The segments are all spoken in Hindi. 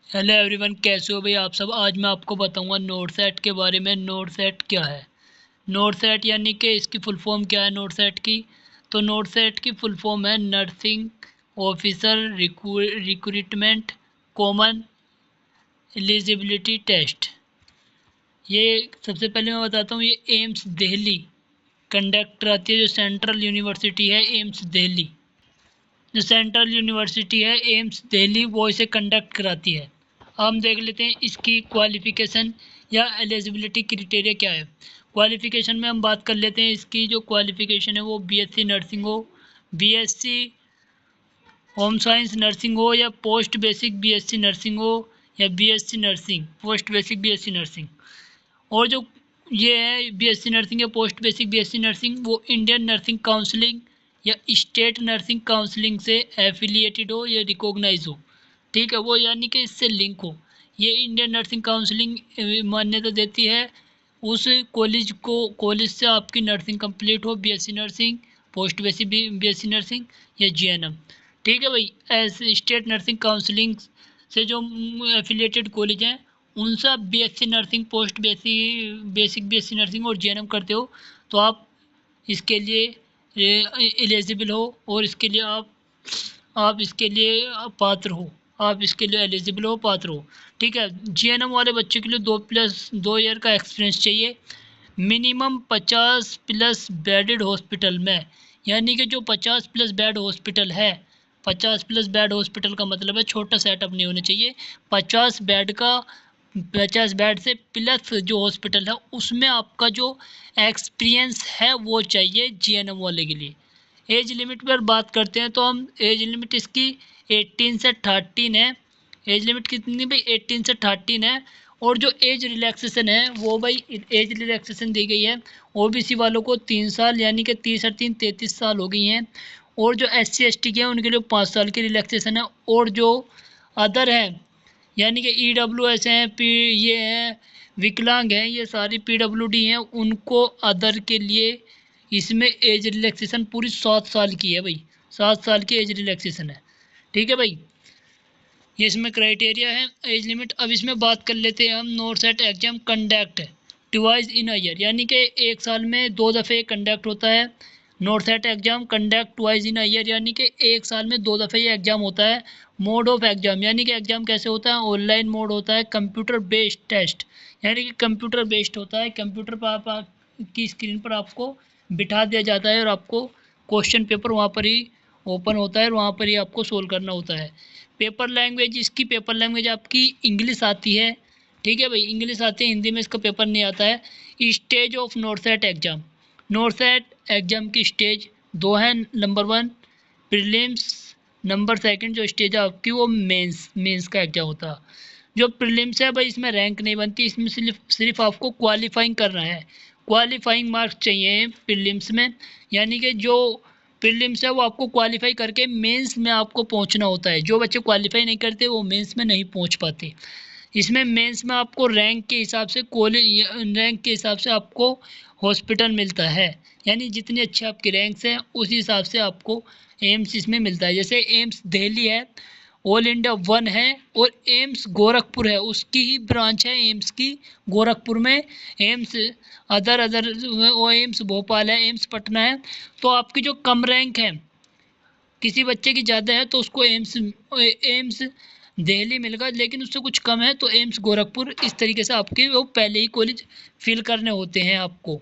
हेलो एवरीवन, कैसे हो भाई आप सब। आज मैं आपको बताऊंगा नोट सेट के बारे में। नोट सेट क्या है? नोट सेट यानी कि इसकी फुल फॉर्म क्या है नोट सेट की। तो नोट सेट की फुल फॉर्म है nursing officer recruitment common eligibility test. ये सबसे पहले मैं बताता हूँ, ये एम्स दिल्ली कंडक्ट कराती है। जो सेंट्रल यूनिवर्सिटी है एम्स दिल्ली, जो सेंट्रल यूनिवर्सिटी है एम्स दिल्ली, वो इसे कंडक्ट कराती है। हम देख लेते हैं इसकी क्वालिफ़िकेशन या एलिजिबिलिटी क्राइटेरिया क्या है। क्वालिफ़िकेशन में हम बात कर लेते हैं। इसकी जो क्वालिफ़िकेशन है वो बीएससी नर्सिंग हो, बीएससी होम साइंस नर्सिंग हो, या पोस्ट बेसिक बीएससी नर्सिंग हो, या BSc nursing post basic BSc nursing. और जो ये है बीएससी नर्सिंग या पोस्ट बेसिक बीएससी नर्सिंग, वो इंडियन नर्सिंग काउंसिलिंग या स्टेट नर्सिंग काउंसिलिंग से एफिलिएटेड हो या रिकॉग्नाइज हो। ठीक है, वो यानी कि इससे लिंक हो। ये इंडियन नर्सिंग काउंसिलिंग मान्यता देती है उस कॉलेज को, कॉलेज से आपकी नर्सिंग कंप्लीट हो, BSc nursing, post basic BSc nursing या जीएनएम। ठीक है भाई, ऐसे स्टेट नर्सिंग काउंसिलिंग से जो एफिलिएटेड कॉलेज हैं उनसे आप BSc nursing, post basic BSc nursing और जीएनएम करते हो तो आप इसके लिए एलिजिबल हो, और इसके लिए आप इसके लिए पात्र हो, आप इसके लिए एलिजिबल हो, पात्र हो। ठीक है, जीएनएम वाले बच्चों के लिए 2 ईयर का एक्सपीरियंस चाहिए, मिनिमम 50+ बेडेड हॉस्पिटल में। यानी कि जो 50+ बेड हॉस्पिटल है, 50+ बेड हॉस्पिटल का मतलब है छोटा सेटअप नहीं होना चाहिए। 50 बेड का, 50 बेड से प्लस जो हॉस्पिटल है उसमें आपका जो एक्सपीरियंस है वो चाहिए जीएनएम वाले के लिए। एज लिमिट पर बात करते हैं तो हम एज लिमिट इसकी 18 से 13 है। एज लिमिट कितनी भाई? 18 से 13 है। और जो एज रिलैक्सेशन है वो भाई, एज रिलैक्सेशन दी गई है ओबीसी वालों को 3 साल, यानी कि 30 और 3 33 साल हो गई हैं। और जो SC ST के हैं उनके लिए 5 साल की रिलैक्सेशन है। और जो अदर हैं, यानी कि EWS हैं, ये हैं, विकलांग हैं, ये सारी PWD हैं, उनको अदर के लिए इसमें एज रिलैक्सेशन पूरी 7 साल की है भाई। 7 साल की एज रिलैक्सेशन है। ठीक है भाई, ये इसमें क्राइटेरिया है एज लिमिट। अब इसमें बात कर लेते हैं हम not set exam conduct twice in a year, यानी कि 1 साल में 2 दफ़े कंडक्ट होता है। Not set exam conduct twice in a year, यानी कि 1 साल में 2 दफ़े ये एग्ज़ाम होता है। मोड ऑफ एग्जाम, यानी कि एग्ज़ाम कैसे होता है? ऑनलाइन मोड होता है, कंप्यूटर बेस्ड टेस्ट, यानी कि कंप्यूटर बेस्ड होता है। कंप्यूटर पर की स्क्रीन पर आपको बिठा दिया जाता है और आपको क्वेश्चन पेपर वहाँ पर ही ओपन होता है और वहाँ पर ही आपको सोल्व करना होता है। पेपर लैंग्वेज, इसकी पेपर लैंग्वेज आपकी इंग्लिश आती है। ठीक है भाई, इंग्लिश आती है, हिंदी में इसका पेपर नहीं आता है। Stage of not set exam, not set exam की स्टेज 2 है। नंबर 1 प्रीलिम्स, नंबर 2 जो स्टेज है आपकी वो मेंस का एग्जाम होता है। जो प्रीलिम्स है भाई इसमें रैंक नहीं बनती, इसमें सिर्फ आपको क्वालिफाइंग करना है। क्वालिफाइंग मार्क्स चाहिए प्रीलिम्स में, यानी कि जो प्रीलिम्स है वो आपको क्वालिफाई करके मेंस में आपको पहुंचना होता है। जो बच्चे क्वालिफाई नहीं करते वो मेंस में नहीं पहुंच पाते। इसमें मेंस में आपको रैंक के हिसाब से, कॉलेज रैंक के हिसाब से आपको हॉस्पिटल मिलता है, यानी जितनी अच्छी आपकी रैंक्स हैं उसी हिसाब से आपको एम्स इसमें मिलता है। जैसे एम्स दिल्ली है, ऑल इंडिया 1 है, और एम्स गोरखपुर है, उसकी ही ब्रांच है एम्स की गोरखपुर में। एम्स अदर वो एम्स भोपाल है, एम्स पटना है। तो आपकी जो कम रैंक है, किसी बच्चे की ज़्यादा है तो उसको एम्स दिल्ली मिलेगा, लेकिन उससे कुछ कम है तो एम्स गोरखपुर। इस तरीके से आपके वो पहले ही कॉलेज फिल करने होते हैं आपको।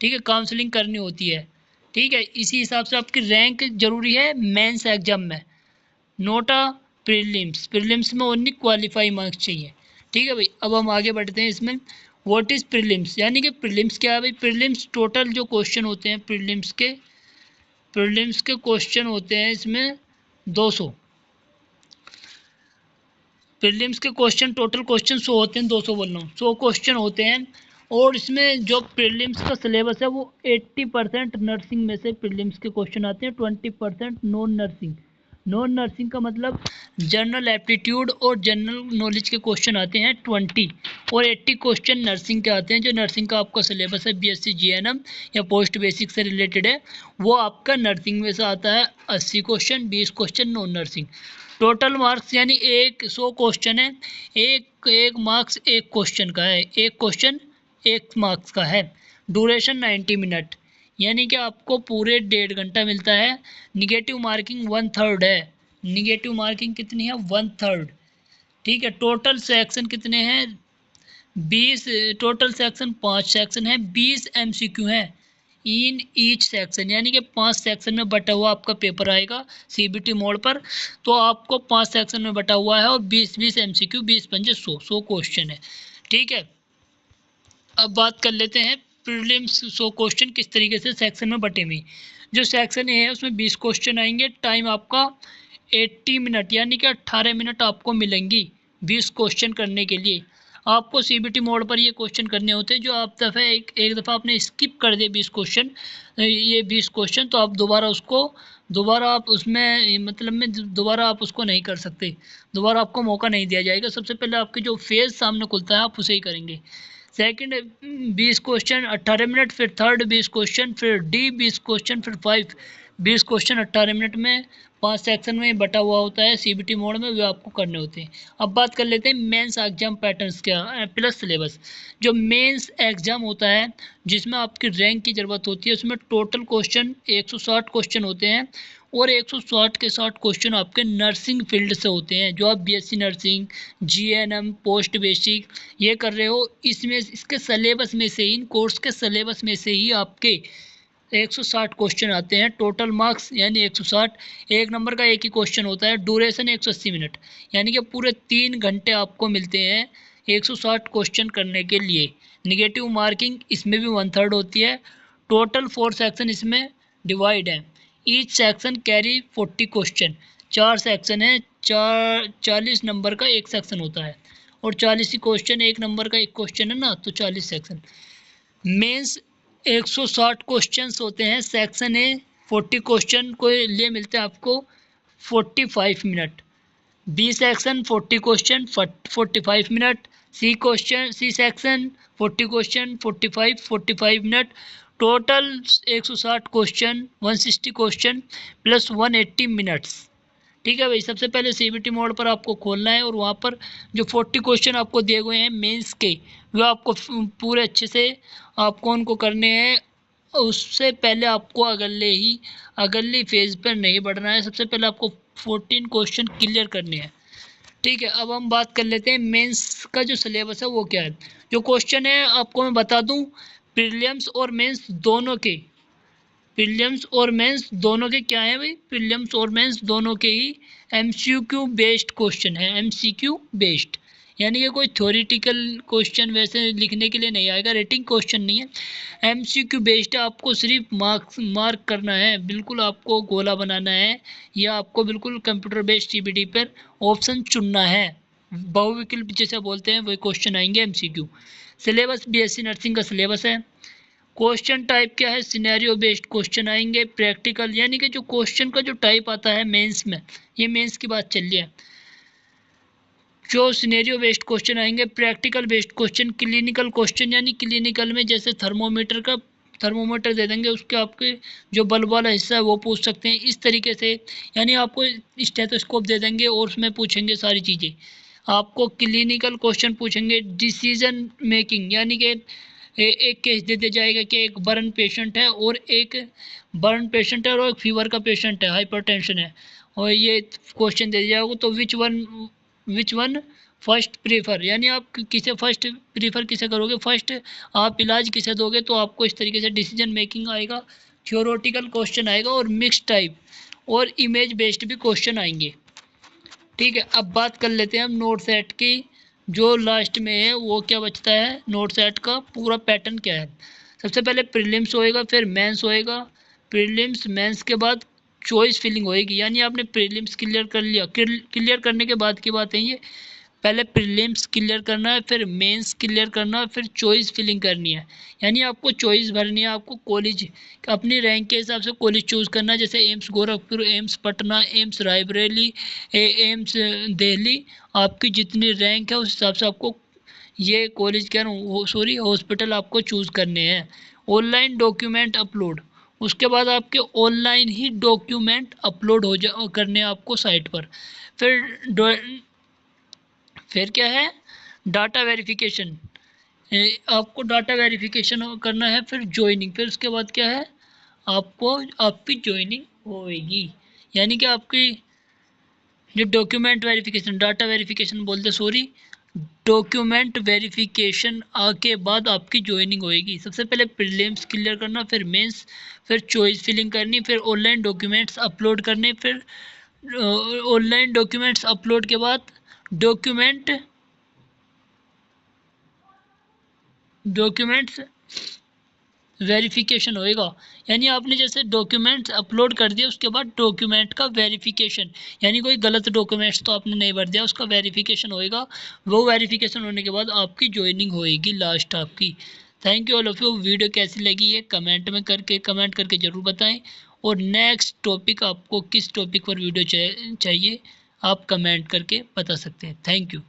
ठीक है, काउंसलिंग करनी होती है। ठीक है, इसी हिसाब से आपकी रैंक ज़रूरी है मेंस एग्जाम में, नोटा प्रीलिम्स। प्रीलिम्स में ओनली क्वालिफाई मार्क्स चाहिए। ठीक है भाई, अब हम आगे बढ़ते हैं इसमें। व्हाट इज़ प्रीलिम्स, यानी कि प्रीलिम्स क्या है भाई? प्रीलिम्स टोटल जो क्वेश्चन होते हैं प्रीलिम्स के क्वेश्चन होते हैं इसमें 200। प्रीलिम्स के क्वेश्चन, टोटल क्वेश्चन 100 होते हैं, 200 बोल रहा हूँ, 100 क्वेश्चन होते हैं। और इसमें जो प्रीलिम्स का सिलेबस है वो 80% नर्सिंग में से प्रीलिम्स के क्वेश्चन आते हैं, 20% नॉन नर्सिंग। नॉन नर्सिंग का मतलब जनरल एप्टीट्यूड और जनरल नॉलेज के क्वेश्चन आते हैं 20, और 80 क्वेश्चन नर्सिंग के आते हैं। जो नर्सिंग का आपका सिलेबस है बीएससी जीएनएम या पोस्ट बेसिक से रिलेटेड है, वो आपका नर्सिंग में से आता है 80 question, 20 question non nursing. Total marks यानी 100 क्वेश्चन है, एक एक मार्क्स एक क्वेश्चन का है, एक क्वेश्चन एक मार्क्स का है। ड्यूरेशन 90 मिनट, यानी कि आपको पूरे 1.5 घंटा मिलता है। निगेटिव मार्किंग 1/3 है। निगेटिव मार्किंग कितनी है? 1/3। ठीक है। टोटल सेक्शन कितने हैं? 20। टोटल सेक्शन 5 सेक्शन है, 20 MCQ हैं इन ईच सेक्शन, यानी कि 5 सेक्शन में बटा हुआ आपका पेपर आएगा CBT मोड पर। तो आपको 5 सेक्शन में बटा हुआ है और 20-20 MCQ, 20×5 100 क्वेश्चन है। ठीक है। अब बात कर लेते हैं प्रीलिम्स 100 क्वेश्चन किस तरीके से सेक्शन में बटे हुए। जो सेक्शन ए है उसमें 20 क्वेश्चन आएंगे। टाइम आपका 80 मिनट, यानी कि 18 मिनट आपको मिलेंगी 20 क्वेश्चन करने के लिए। आपको CBT मोड पर ये क्वेश्चन करने होते हैं। जो आप एक दफ़ा आपने स्किप कर दिए 20 क्वेश्चन, ये 20 क्वेश्चन, तो आप दोबारा आप उसमें मतलब में दोबारा आप उसको नहीं कर सकते। दोबारा आपको मौका नहीं दिया जाएगा। सबसे पहले आपके जो फेज सामने खुलता है आप उसे ही करेंगे। सेकंड 20 क्वेश्चन 18 मिनट, फिर थर्ड 20 क्वेश्चन, फिर डी 20 क्वेश्चन, फिर 5 20 क्वेश्चन 18 मिनट में 5 सेक्शन में बटा हुआ होता है CBT मोड में, वे आपको करने होते हैं। अब बात कर लेते हैं मेंस एग्जाम पैटर्न्स क्या प्लस सिलेबस। जो मेंस एग्जाम होता है जिसमें आपकी रैंक की ज़रूरत होती है, उसमें टोटल क्वेश्चन 160 क्वेश्चन होते हैं और 160 के 60 क्वेश्चन आपके नर्सिंग फील्ड से होते हैं। जो आप BSc nursing, GNM, post basic ये कर रहे हो, इसमें इसके सिलेबस में से, इन कोर्स के सिलेबस में से ही आपके 160 क्वेश्चन आते हैं। टोटल मार्क्स यानी 160, एक नंबर का एक ही क्वेश्चन होता है। ड्यूरेशन 180 मिनट, यानी कि पूरे 3 घंटे आपको मिलते हैं 160 क्वेश्चन करने के लिए। निगेटिव मार्किंग इसमें भी 1/3 होती है। टोटल 4 सेक्शन इसमें डिवाइड है। Each section carry 40 question. 4 section है, 40 नंबर का एक सेक्शन होता है और 40 ही क्वेश्चन, एक नंबर का एक क्वेश्चन है ना, तो 40 सेक्शन। मेंस 160 क्वेश्चंस होते हैं। सेक्शन ए 40 क्वेश्चन को लिए मिलते हैं आपको 45 minute. B section 40 question 45 minute. C section 40 question 45 minute. Total 160 question 160 question plus 180 minutes. ठीक है भाई। सबसे पहले CBT मोड पर आपको खोलना है और वहाँ पर जो 40 क्वेश्चन आपको दिए हुए हैं मेंस के, वो आपको पूरे अच्छे से आपको उनको करने हैं। उससे पहले आपको अगली फेज पर नहीं बढ़ना है। सबसे पहले आपको 14 क्वेश्चन क्लियर करने हैं। ठीक है। अब हम बात कर लेते हैं मेंस का जो सिलेबस है वो क्या है। जो क्वेश्चन है आपको मैं बता दूं, प्रीलिम्स और मेंस दोनों के, प्रीलिम्स और मेंस दोनों के क्या है भाई, प्रीलिम्स और मेंस दोनों के ही MCQ बेस्ड क्वेश्चन है। MCQ बेस्ड, यानी कि कोई थ्योरेटिकल क्वेश्चन वैसे लिखने के लिए नहीं आएगा, रेटिंग क्वेश्चन नहीं है। MCQ बेस्ड है। आपको सिर्फ मार्क करना है, बिल्कुल आपको गोला बनाना है या आपको बिल्कुल कंप्यूटर बेस्ड CBT पर ऑप्शन चुनना है। बहुविकल्प जैसे बोलते हैं वही क्वेश्चन आएंगे MCQ। सिलेबस BSc नर्सिंग का सिलेबस है। क्वेश्चन टाइप क्या है? सिनेरियो बेस्ड क्वेश्चन आएंगे। प्रैक्टिकल, यानी कि जो क्वेश्चन का जो टाइप आता है मेंस में, ये मेंस की बात चल रही है। जो सिनेरियो बेस्ड क्वेश्चन आएंगे, practical based question, clinical question, यानी क्लिनिकल में जैसे थर्मोमीटर दे देंगे, उसके आपके जो बल्ब वाला हिस्सा है वो पूछ सकते हैं इस तरीके से। यानी आपको स्टेथोस्कोप दे देंगे और उसमें पूछेंगे सारी चीज़ें। आपको क्लिनिकल क्वेश्चन पूछेंगे। डिसीजन मेकिंग, यानी कि एक केस दे दिया जाएगा कि एक बर्न पेशेंट है और एक फीवर का पेशेंट है, हाइपरटेंशन है, और ये क्वेश्चन दे दिया जाएगा। तो विच वन फर्स्ट प्रीफर, यानी आप किसे फर्स्ट प्रीफर किसे करोगे, फर्स्ट आप इलाज किसे दोगे। तो आपको इस तरीके से डिसीजन मेकिंग आएगा, थ्योरेटिकल क्वेश्चन आएगा और मिक्स टाइप और इमेज बेस्ड भी क्वेश्चन आएंगे। ठीक है। अब बात कर लेते हैं हम नोट सेट की। जो लास्ट में है वो क्या बचता है, नोट सेट का पूरा पैटर्न क्या है। सबसे पहले प्रीलिम्स होएगा, फिर मेंस होएगा। प्रीलिम्स मेंस के बाद चॉइस फिलिंग होएगी, यानी आपने प्रीलिम्स क्लियर कर लिया, क्लियर करने के बाद की बात है ये। पहले प्रीलिम्स क्लियर करना है, फिर मेंस क्लियर करना है, फिर चॉइस फिलिंग करनी है। यानी आपको चॉइस भरनी है, आपको कॉलेज अपनी रैंक के हिसाब से कॉलेज चूज़ करना है। जैसे AIIMS Gorakhpur, AIIMS Patna, AIIMS Raebareli, AIIMS Delhi, आपकी जितनी रैंक है उस हिसाब से आपको ये कॉलेज कह रहा हूँ, सॉरी हॉस्पिटल आपको चूज़ करने हैं। ऑनलाइन डॉक्यूमेंट अपलोड, उसके बाद आपके ऑनलाइन ही डॉक्यूमेंट अपलोड करने हैं आपको साइट पर। फिर फिर क्या है, डाटा वेरिफिकेशन, आपको डाटा वेरिफिकेशन करना है। फिर ज्वाइनिंग, फिर उसके बाद क्या है, आपको आपकी ज्वाइनिंग होएगी। यानी कि आपकी जो डॉक्यूमेंट वेरिफिकेशन, डाटा वेरिफिकेशन बोलते सॉरी, डॉक्यूमेंट वेरिफिकेशन आके बाद आपकी ज्वाइनिंग होएगी। सबसे पहले प्रीलिम्स क्लियर करना, फिर मेंस, फिर चॉइस फिलिंग करनी, फिर ऑनलाइन डॉक्यूमेंट्स अपलोड करने, फिर ऑनलाइन डॉक्यूमेंट्स अपलोड के बाद डॉक्यूमेंट्स वेरिफिकेशन होएगा। यानी आपने जैसे डॉक्यूमेंट्स अपलोड कर दिया, उसके बाद डॉक्यूमेंट का वेरिफिकेशन, यानी कोई गलत डॉक्यूमेंट्स तो आपने नहीं भर दिया, उसका वेरिफिकेशन होएगा। वो वेरिफिकेशन होने के बाद आपकी ज्वाइनिंग होएगी लास्ट आपकी। Thank you all of you. Video कैसी लगी है कमेंट करके ज़रूर बताएं। और नेक्स्ट टॉपिक, आपको किस टॉपिक पर वीडियो चाहिए, आप कमेंट करके बता सकते हैं। Thank you.